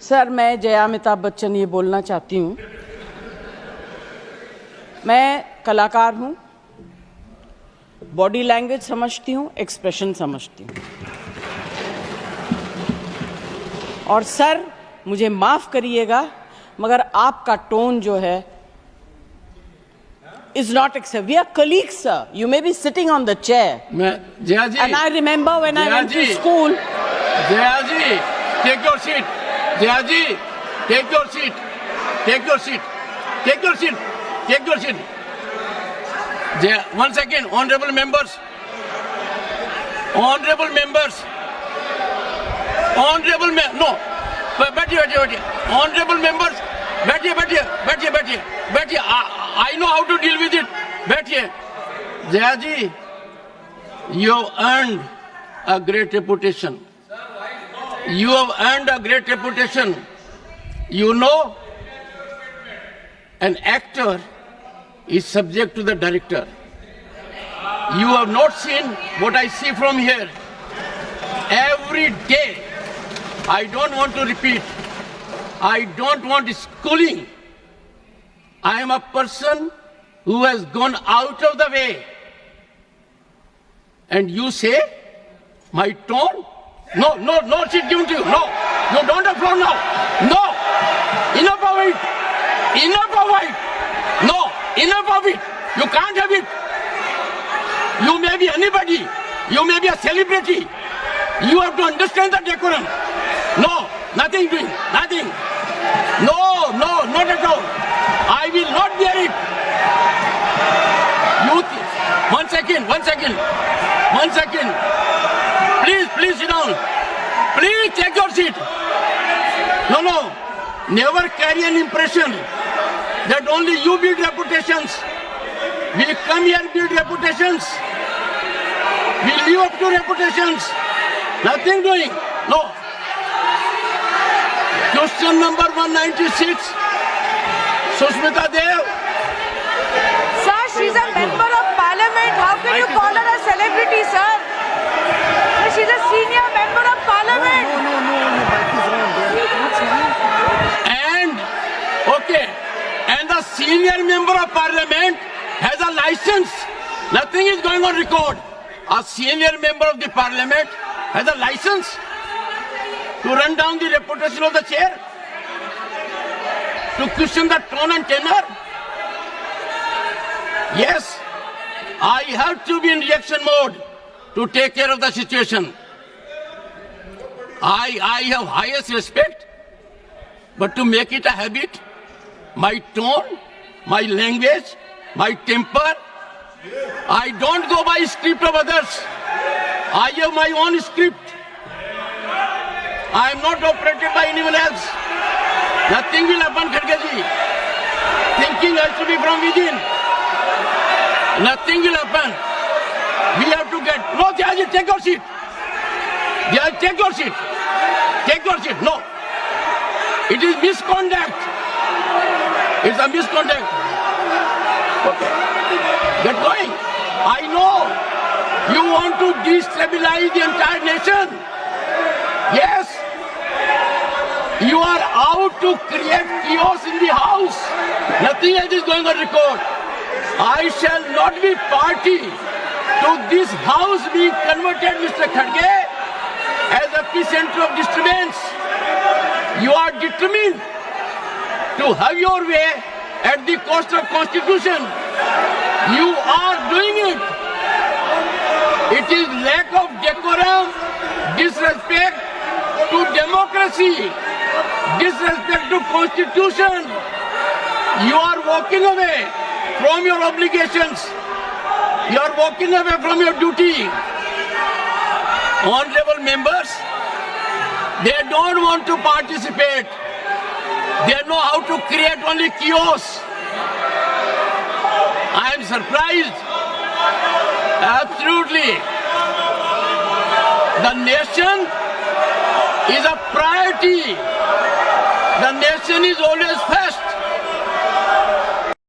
Sir, मैं जया अमिताभ बच्चन ये बोलना चाहती हूँ। मैं कलाकार हूँ, बॉडी लैंग्वेज समझती हूँ, एक्सप्रेशन समझती हूँ। और सर, मुझे माफ़ करिएगा, मगर आपका टोन जो है is not acceptable. We are colleagues, sir. You may be sitting on the chair. Jaya ji. And I remember when I went to school. Jaya ji, take your seat. Jaya ji, take your seat. Take your seat. Take your seat. Take your seat. Jaya, 1 second, honorable members. Honorable members. Honorable no. बैठिए. Honorable members. बैठिए. I know how to deal with it. बैठिए. Jaya ji, you have earned a great reputation. You have earned a great reputation. You know, an actor is subject to the director. You have not seen what I see from here. Every day, I don't want to repeat. I don't want schooling. I am a person who has gone out of the way. And you say, my tone? No, she's given to you. No, you don't have floor now. No, enough of it. No, enough of it. You can't have it. You may be anybody. You may be a celebrity. You have to understand the decorum. No, nothing doing, nothing. No, not at all. I will not bear it. One second. Please sit down. Please take your seat. No. Never carry an impression that only you build reputations. We come here build reputations. We live up to reputations. Nothing doing. No. Question number 196. Sushmita Dev. Sir, she's a member of parliament. How can you call her a celebrity, sir? She's a senior member of parliament. And the senior member of parliament has a license. Nothing is going on record. A senior member of the parliament has a license to run down the reputation of the chair, to question the tone and tenor. Yes, I have to be in reaction mode to take care of the situation. I have highest respect, but to make it a habit, my tone, my language, my temper, I don't go by script of others. I have my own script. I am not operated by anyone else. Nothing will happen, Kharge ji. Thinking has to be from within. Nothing will happen. We have to get... No, Jaya ji, take your seat. Jaya, take your seat. Take your seat. No. It is misconduct. It's a misconduct. Okay. Get going. I know you want to destabilize the entire nation. Yes. You are out to create chaos in the house. Nothing else is going on record. I shall not be party to this house being converted, Mr. Kharge, as epicenter of disturbance. You are determined to have your way at the cost of Constitution. You are doing it. It is lack of decorum, disrespect to democracy, disrespect to Constitution. You are walking away from your obligations. You are walking away from your duty. Honorable members, they don't want to participate. They know how to create only chaos. I am surprised. Absolutely. The nation is a priority. The nation is always first.